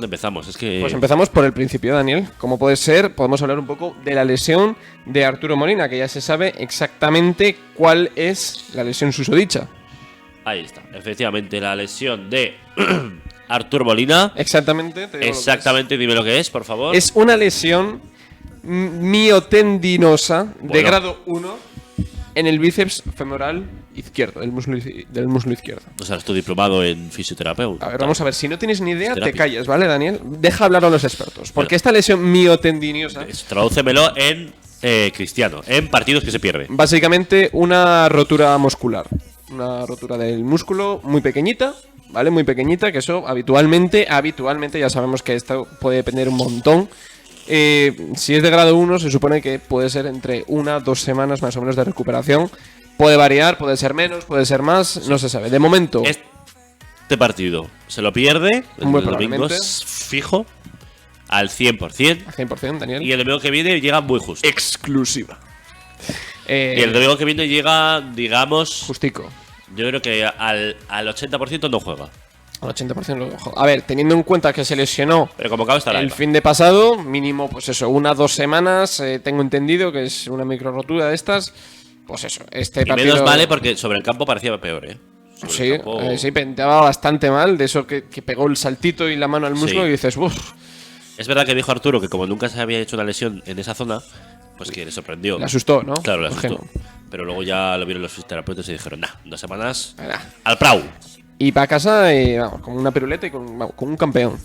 dónde empezamos? Es que... Pues empezamos por el principio, Daniel. Como puede ser, podemos hablar un poco de la lesión de Arturo Molina, que ya se sabe exactamente cuál es la lesión susodicha. Ahí está, efectivamente, la lesión de Arturo Molina. Exactamente. Te digo Exactamente, dime lo que es, por favor. Es una lesión miotendinosa de grado 1 en el bíceps femoral izquierdo, del muslo izquierdo. O sea, estoy diplomado en fisioterapeuta. A ver, vamos a ver, si no tienes ni idea, te callas, ¿vale, Daniel? Deja hablar a los expertos. Porque esta lesión miotendinosa... Tradúcemelo en cristiano, en partidos que se pierden. Básicamente una rotura muscular. Una rotura del músculo muy pequeñita, ¿vale? Muy pequeñita, que eso habitualmente ya sabemos que esto puede depender un montón. Si es de grado 1, se supone que puede ser entre 1 a 2 semanas más o menos de recuperación. Puede variar, puede ser menos, puede ser más, no se sabe. De momento... Este partido se lo pierde, muy el domingo es fijo, al 100%. Al 100%, Daniel. Y el domingo que viene llega muy justo. Exclusiva. Y el domingo que viene llega, digamos... Justico. Yo creo que al 80% no juega. Al 80% lo dejo. A ver, teniendo en cuenta que se lesionó pero como acaba estará el fin de pasado, mínimo, pues eso, 1 a 2 semanas, tengo entendido que es una micro rotura de estas. Pues eso, este y partido... menos vale porque sobre el campo parecía peor, ¿eh? Sí, sí, pentaba bastante mal, de eso que pegó el saltito y la mano al muslo y dices, uff. Es verdad que dijo Arturo que como nunca se había hecho una lesión en esa zona, pues que le sorprendió. Le asustó, ¿no? Claro, le asustó. Pero luego ya lo vieron los fisioterapeutas y dijeron, 2 semanas al Prau. Y para casa, vamos, con una piruleta y con un campeón.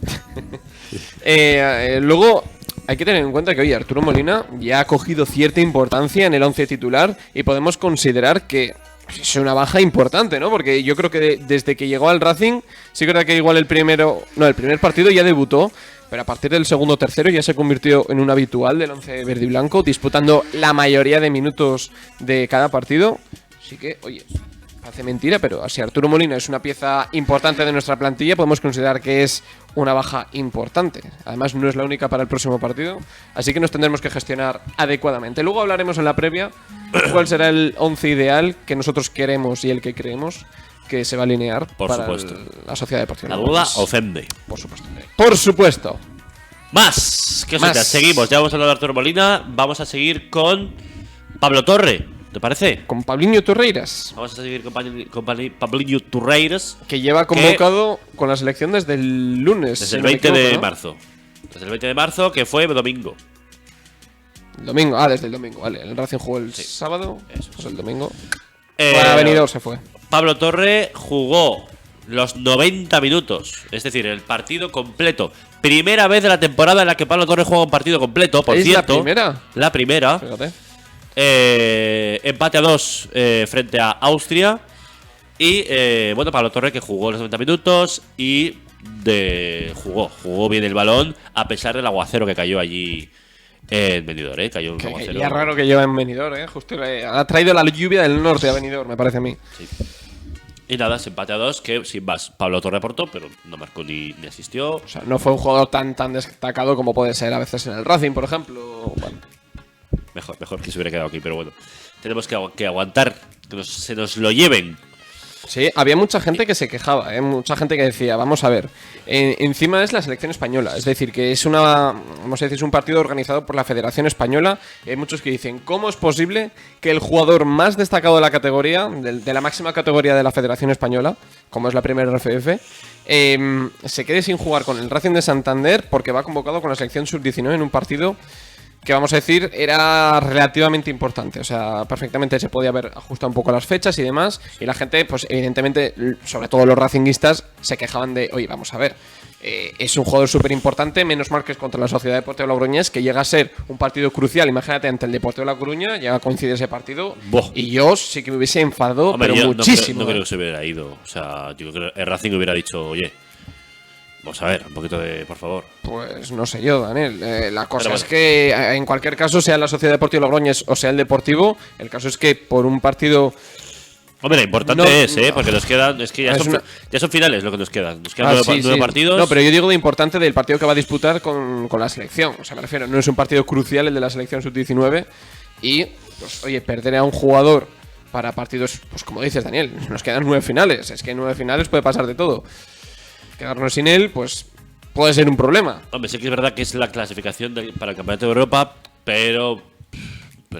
Luego, hay que tener en cuenta que, oye, Arturo Molina ya ha cogido cierta importancia en el 11 titular y podemos considerar que es una baja importante, ¿no? Porque yo creo que desde que llegó al Racing, sí que es verdad que igual el primer partido ya debutó, pero a partir del segundo o tercero ya se convirtió en un habitual del 11 verde y blanco, disputando la mayoría de minutos de cada partido. Así que, oye... Parece mentira, pero si Arturo Molina es una pieza importante de nuestra plantilla, podemos considerar que es una baja importante. Además, no es la única para el próximo partido, así que nos tendremos que gestionar adecuadamente. Luego hablaremos en la previa cuál será el 11 ideal que nosotros queremos y el que creemos que se va a alinear para la Sociedad Deportiva. La duda ofende. Por supuesto. Por supuesto. Más. ¿Qué os seguimos? Ya hemos hablado de Arturo Molina. Vamos a seguir con Pablo Torre. ¿Te parece? Con Paulinho Torreiras. Vamos a seguir con Paulinho Torreiras. Que lleva convocado con la selección desde el lunes. Desde el 20 de marzo. Desde el 20 de marzo, que fue domingo. Domingo, desde el domingo, vale. El Racing jugó el sábado. Eso es el domingo. Benidorm se fue. Pablo Torre jugó los 90 minutos. Es decir, el partido completo. Primera vez de la temporada en la que Pablo Torre juega un partido completo, por cierto. ¿La primera? La primera. Fíjate. Empate a 2 frente a Austria. Y Pablo Torre que jugó los 90 minutos y jugó bien el balón a pesar del aguacero que cayó allí en Benidorm, Cayó un aguacero. Ya raro que lleva en Benidorm, Justo ha traído la lluvia del norte a Benidorm, me parece a mí. Sí. Y nada, se empate a 2, que sin más, Pablo Torre aportó, pero no marcó ni asistió. O sea, no fue un jugador tan destacado como puede ser a veces en el Racing, por ejemplo. Bueno. Mejor que se hubiera quedado aquí, pero bueno. Tenemos que aguantar, que se nos lo lleven. Sí, había mucha gente que se quejaba, mucha gente que decía, vamos a ver, encima es la selección española, es decir, que es es un partido organizado por la Federación Española, y hay muchos que dicen, ¿cómo es posible que el jugador más destacado de la categoría, de la máxima categoría de la Federación Española, como es la primera RFF, se quede sin jugar con el Racing de Santander porque va convocado con la selección sub-19 en un partido que, vamos a decir, era relativamente importante? O sea, perfectamente se podía haber ajustado un poco las fechas y demás, y la gente, pues evidentemente, sobre todo los racinguistas, se quejaban de, oye, vamos a ver, es un jugador súper importante, menos mal que es contra la Sociedad Deportiva Logroñés, que llega a ser un partido crucial. Imagínate, ante el Deportivo de La Coruña llega a coincidir ese partido. Y yo sí que me hubiese enfadado, pero muchísimo. No creo que se hubiera ido. O sea, yo creo que el Racing hubiera dicho, oye, vamos a ver, un poquito de, por favor. Pues no sé yo, Daniel. La cosa es que, en cualquier caso, sea la Sociedad Deportiva Logroñés o sea el Deportivo, el caso es que por un partido... Hombre, importante porque nos quedan... Es que ya son finales lo que nos quedan. Nos quedan 9 partidos. No, pero yo digo de importante del partido que va a disputar con la selección. O sea, me refiero, no es un partido crucial el de la selección sub-19. Y, pues, oye, perder a un jugador para partidos, pues como dices, Daniel, nos quedan 9 finales. Es que en 9 finales puede pasar de todo. Quedarnos sin él, pues puede ser un problema. Hombre, sí que es verdad que es la clasificación para el Campeonato de Europa, pero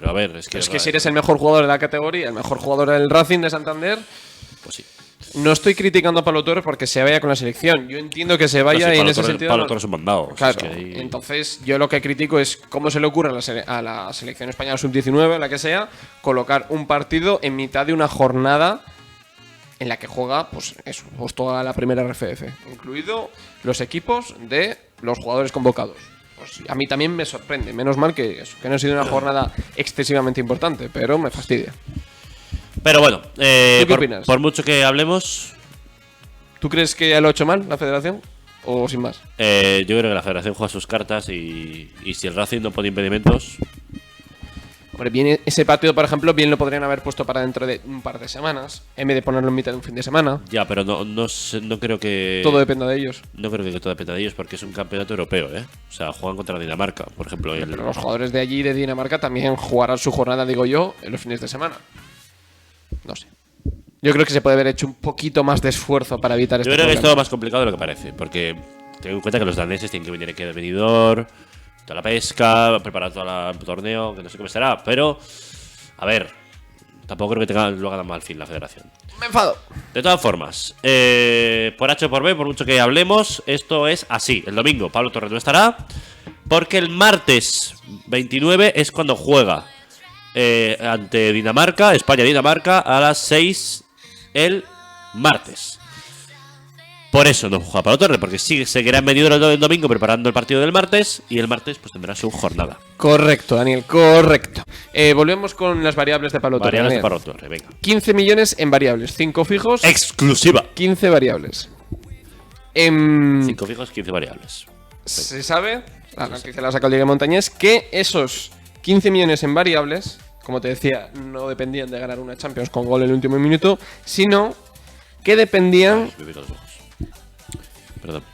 a ver, es que Si eres el mejor jugador de la categoría, el mejor jugador del Racing de Santander, pues sí. no estoy criticando a Pablo Torre porque se vaya con la selección. Yo entiendo que se vaya y en ese sentido. Pablo Torre es un mandado. Claro, Es que entonces yo lo que critico es cómo se le ocurre a la selección española sub-19, la que sea, colocar un partido en mitad de una jornada en la que juega, pues eso, pues toda la primera RFF, incluido los equipos de los jugadores convocados. Pues a mí también me sorprende, menos mal que no ha sido una jornada excesivamente importante, pero me fastidia. Pero bueno, ¿Tú qué opinas? por mucho que hablemos, ¿Tú crees que ya lo ha hecho mal la federación? ¿O sin más? yo creo que la Federación juega sus cartas y si el Racing no pone impedimentos, Hombre, bien, ese partido, por ejemplo, bien lo podrían haber puesto para dentro de un par de semanas, en vez de ponerlo en mitad de un fin de semana. ya, pero no creo que Todo depende de ellos. no creo que todo dependa de ellos porque es un campeonato europeo, ¿eh? O sea, juegan contra Dinamarca, por ejemplo. Pero los jugadores de allí, de Dinamarca, también jugarán su jornada, digo yo, en los fines de semana. No sé. Yo creo que se puede haber hecho un poquito más de esfuerzo para evitar Yo este creo que es problema. todo más complicado de lo que parece, porque ten en cuenta que los daneses tienen que venir aquí al venidor, toda la pesca, preparar todo el torneo, que no sé cómo será, pero a ver, tampoco creo que lo hagan mal fin la federación. Me enfado. De todas formas, por H o por B, por mucho que hablemos, esto es así. El domingo Pablo Torre no estará, porque el martes 29 es cuando juega ante Dinamarca, España-Dinamarca, a las 6 el martes. Por eso no juega Pablo Torre, porque sí seguirá en venidor el domingo preparando el partido del martes y el martes pues tendrá su jornada. Correcto, Daniel, correcto. Volvemos con las variables de Pablo Torre. Variables de Daniel. Pablo Torre, venga. 15 millones en variables, 5 fijos, Exclusiva. 15 variables. 5 fijos, 15 variables. Se sabe, la noticia la ha sacado el Diego Montañés, que esos 15 millones en variables, como te decía, no dependían de ganar una Champions con gol en el último minuto, sino que dependían Me pico los ojos. Perdón.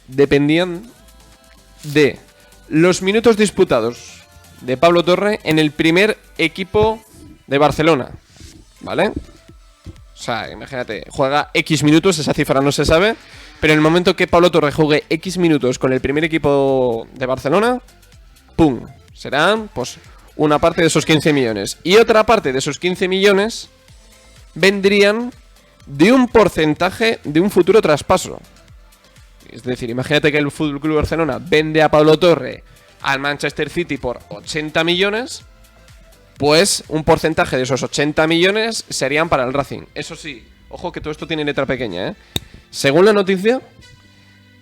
de los minutos disputados de Pablo Torre en el primer equipo de Barcelona, ¿vale? O sea, imagínate, juega X minutos, esa cifra no se sabe, pero en el momento que Pablo Torre juegue X minutos con el primer equipo de Barcelona, ¡pum! Serán, pues, una parte de esos 15 millones. Y otra parte de esos 15 millones vendrían de un porcentaje de un futuro traspaso. Es decir, imagínate que el Fútbol Club Barcelona vende a Pablo Torre al Manchester City por 80 millones, pues un porcentaje de esos 80 millones serían para el Racing. Eso sí, ojo que todo esto tiene letra pequeña, ¿eh? Según la noticia,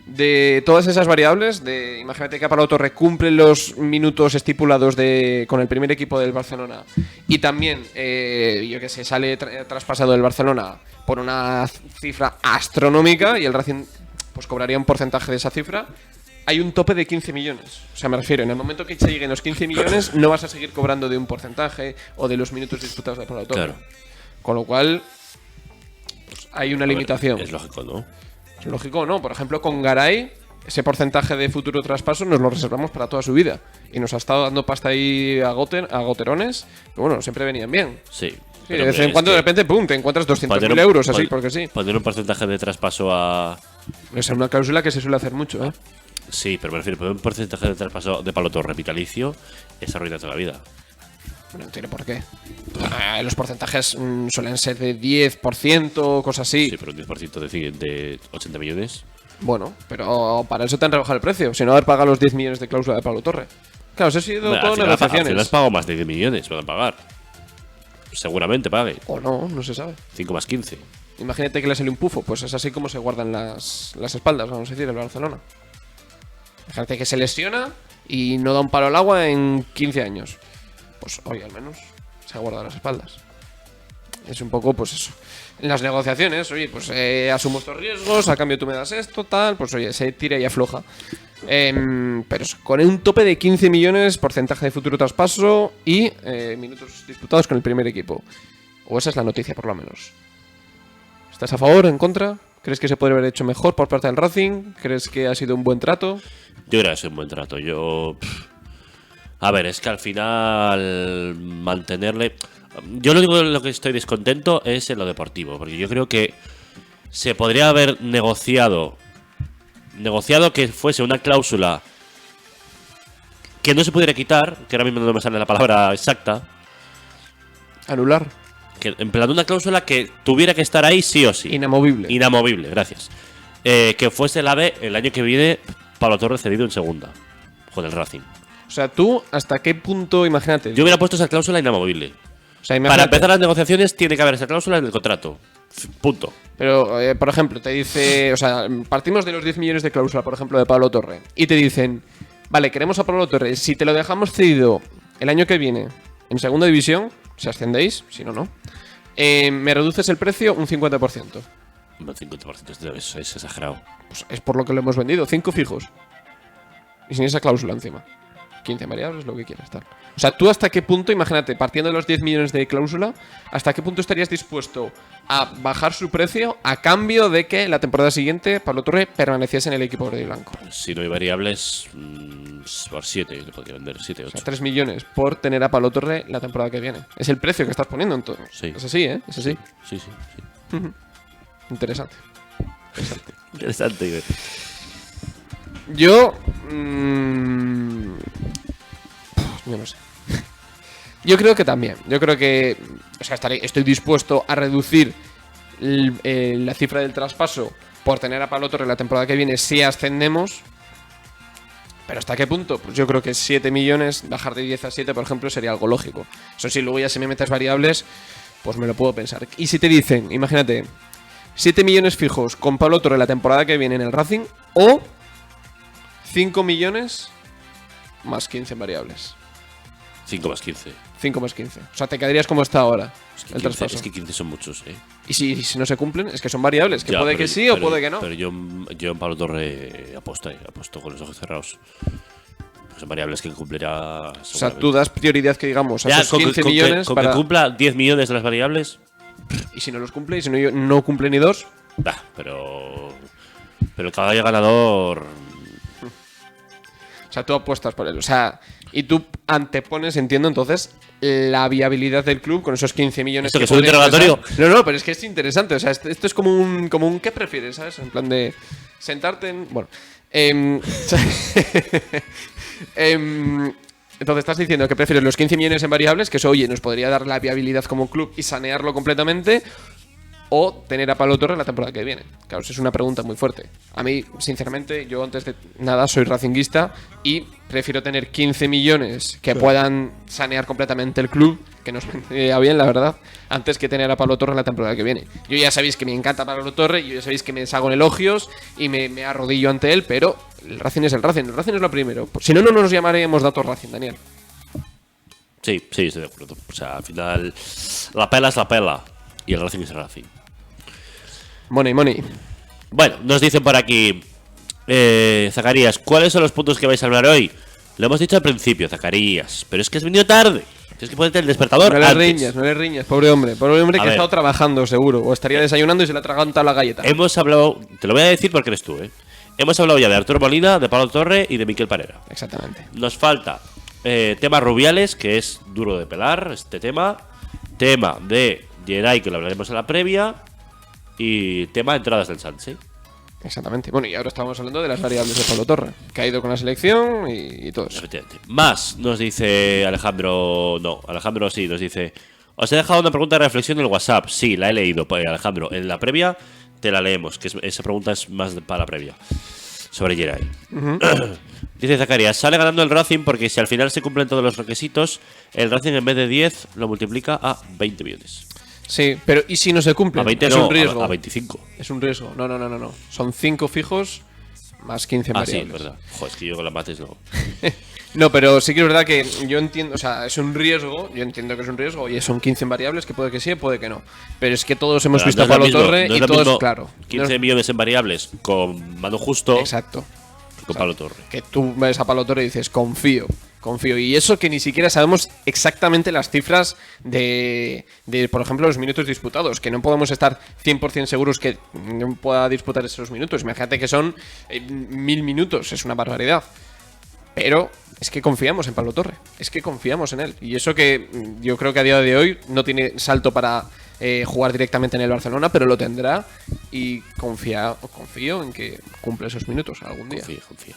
de todas esas variables, imagínate que a Pablo Torre cumple los minutos estipulados con el primer equipo del Barcelona y también, yo que sé, sale traspasado del Barcelona por una cifra astronómica y el Racing pues cobraría un porcentaje de esa cifra. Hay un tope de 15 millones. O sea, me refiero, en el momento que se lleguen los 15 millones, no vas a seguir cobrando de un porcentaje o de los minutos disputados de Pablo Torre. Claro. Con lo cual, pues, hay una limitación. Es lógico, ¿no? Es lógico, ¿no? Por ejemplo, con Garay, ese porcentaje de futuro traspaso nos lo reservamos para toda su vida. Y nos ha estado dando pasta ahí a goterones, que bueno, siempre venían bien. Sí. Sí, Pero, de vez en cuando de repente, pum, te encuentras 200.000 euros así, porque sí. Poner un porcentaje de traspaso a. Esa es una cláusula que se suele hacer mucho, ¿eh? Sí, pero me refiero, poner un porcentaje de traspaso de Pablo Torre vitalicio es arruinar toda la vida. No tiene por qué. Los porcentajes suelen ser de 10%, cosas así. Sí, pero un 10% de 80 millones. Bueno, pero para eso te han rebajado el precio, si no haber pagado los 10 millones de cláusula de Pablo Torre. Claro, eso ha sido Bueno, todo al final negociaciones. has pagado más de 10 millones, van a pagar. Seguramente pague. O no, no se sabe. 5 más 15. Imagínate que le sale un pufo, pues es así como se guardan las espaldas, vamos a decir, el Barcelona. Imagínate que se lesiona y no da un palo al agua en 15 años. Pues hoy al menos se ha guardado las espaldas. Es un poco, pues eso. En las negociaciones, oye, pues asumo estos riesgos, a cambio tú me das esto, tal, pues oye, se tira y afloja. Pero eso, con un tope de 15 millones, porcentaje de futuro traspaso y minutos disputados con el primer equipo. O esa es la noticia, por lo menos. ¿Estás a favor, en contra? ¿Crees que se podría haber hecho mejor por parte del Racing? ¿Crees que ha sido un buen trato? Yo creo que es un buen trato. A ver, es que al final mantenerle. Yo lo único en lo que estoy descontento es en lo deportivo, porque yo creo que se podría haber negociado negociado que fuese una cláusula que no se pudiera quitar, que ahora mismo no me sale la palabra exacta. Anular. Que, en plan, una cláusula que tuviera que estar ahí sí o sí. Inamovible. Inamovible, gracias. Que fuese el AVE el año que viene, Pablo Torre cedido en segunda. Con el Racing. O sea, tú, ¿hasta qué punto, imagínate? Yo hubiera puesto esa cláusula inamovible. O sea, Para imagínate. empezar las negociaciones tiene que haber esa cláusula en el contrato. Punto. Pero, por ejemplo, te dice, o sea, partimos de los 10 millones de cláusula, por ejemplo, de Pablo Torre. Y te dicen, vale, queremos a Pablo Torre. Si te lo dejamos cedido el año que viene en segunda división, si ascendéis, si no, no. Me reduces el precio un 50%. Un 50% es exagerado. Pues es por lo que lo hemos vendido, 5 fijos. Y sin esa cláusula encima. 15 variables, lo que quieras, tal. O sea, tú hasta qué punto, imagínate, partiendo de los 10 millones de cláusula, ¿hasta qué punto estarías dispuesto a bajar su precio a cambio de que la temporada siguiente Pablo Torre permaneciese en el equipo verde y blanco? Si no hay variables, por 7, le podría vender 7, O 8. sea, 3 millones por tener a Pablo Torre la temporada que viene. Es el precio que estás poniendo entonces. Sí. Es así, ¿eh? Es así. Sí. Interesante. Interesante, güey. Yo no sé. Yo creo que también. Yo creo que, o sea, estoy dispuesto a reducir la cifra del traspaso por tener a Pablo Torre la temporada que viene si ascendemos. Pero ¿hasta qué punto? Pues yo creo que 7 millones, bajar de 10 a 7, por ejemplo, sería algo lógico. Eso sí, luego ya si me metes variables, pues me lo puedo pensar. Y si te dicen, imagínate, 7 millones fijos con Pablo Torre la temporada que viene en el Racing o 5 millones más 15 en variables. 5 más 15. 5 más 15. O sea, te quedarías como está ahora Es que, el 15, traspaso. es que 15 son muchos, Y si no se cumplen, es que son variables. Que Ya, puede pero- que sí o pero- puede que no. Pero yo en Pablo Torre apuesto con los ojos cerrados. Pues son variables que cumplirá. O sea, tú das prioridad que digamos a Ya, esos 15 millones con para... que cumpla 10 millones de las variables. Y si no los cumple, y si no cumple ni 2, Bah, pero el caballo ganador. o sea, tú apuestas por él. O sea, y tú antepones, entiendo entonces, la viabilidad del club con esos 15 millones. ¿Esto que es un podría interrogatorio? ingresar. No, pero es que es interesante. O sea, esto es como un ¿qué prefieres? ¿Sabes? En plan de sentarte en... Bueno. Entonces estás diciendo que prefieres los 15 millones en variables, que eso, oye, nos podría dar la viabilidad como club y sanearlo completamente, o tener a Pablo Torre la temporada que viene. Claro, eso es una pregunta muy fuerte. A mí, sinceramente, yo antes de nada soy racinguista y prefiero tener 15 millones que puedan sanear completamente el club, que nos vendría bien, la verdad, antes que tener a Pablo Torre la temporada que viene. Yo ya sabéis que me encanta Pablo Torre, yo ya sabéis que me deshago en elogios y me arrodillo ante él, pero el Racing es el Racing es lo primero. Si no, no nos llamaremos Datos Racing, Daniel. Sí, estoy de acuerdo. O sea, al final, la pela es la pela. Y el Racing es el Racing. Money. Bueno, nos dicen por aquí, Zacarías, ¿cuáles son los puntos que vais a hablar hoy? Lo hemos dicho al principio, Zacarías, pero es que has venido tarde. Tienes que ponerte el despertador No le antes. riñas, pobre hombre que A ha ver. estado trabajando seguro, o estaría desayunando y se le ha atragantado la galleta. Hemos hablado, te lo voy a decir porque eres tú, ¿eh? Hemos hablado ya de Arturo Molina, de Pablo Torre y de Miquel Parera. Exactamente. Nos falta tema Rubiales, que es duro de pelar este tema. Tema de Geray, que lo hablaremos en la previa. Y tema entradas del Sánchez. Exactamente. Bueno, y ahora estamos hablando de las variables de Pablo Torre, que ha ido con la selección y todo eso. Efectivamente. Más nos dice Alejandro. No, Alejandro sí, nos dice. Os he dejado una pregunta de reflexión en el WhatsApp. Sí, la he leído, Alejandro. En la previa te la leemos, que esa pregunta es más para la previa. Sobre Geray. Dice Zacarías, sale ganando el Racing porque si al final se cumplen todos los requisitos, el Racing en vez de 10 lo multiplica a 20 millones. Sí, pero ¿y si no se cumple? A 20 es no, un riesgo. a 25. Es un riesgo. No. Son 5 fijos más 15 Ah, sí, variables. es verdad. Joder, es que yo con las mates no. No, pero sí que es verdad que yo entiendo, o sea, es un riesgo, yo entiendo que es un riesgo, y son 15 variables, que puede que sí, puede que no. Pero es que todos hemos Pero visto no a es lo Pablo mismo, Torre no es y lo todos, mismo claro. 15 millones en variables con Manu Justo Exacto. que con Pablo Torre. Que tú ves a Pablo Torre y dices, confío. Y eso que ni siquiera sabemos exactamente las cifras de, por ejemplo, los minutos disputados. Que no podemos estar 100% seguros que no pueda disputar esos minutos. Imagínate que son 1000 minutos, es una barbaridad. Pero es que confiamos en Pablo Torre. Es que confiamos en él. Y eso que yo creo que a día de hoy no tiene salto para jugar directamente en el Barcelona, pero lo tendrá y confío en que cumple esos minutos algún día. Confío.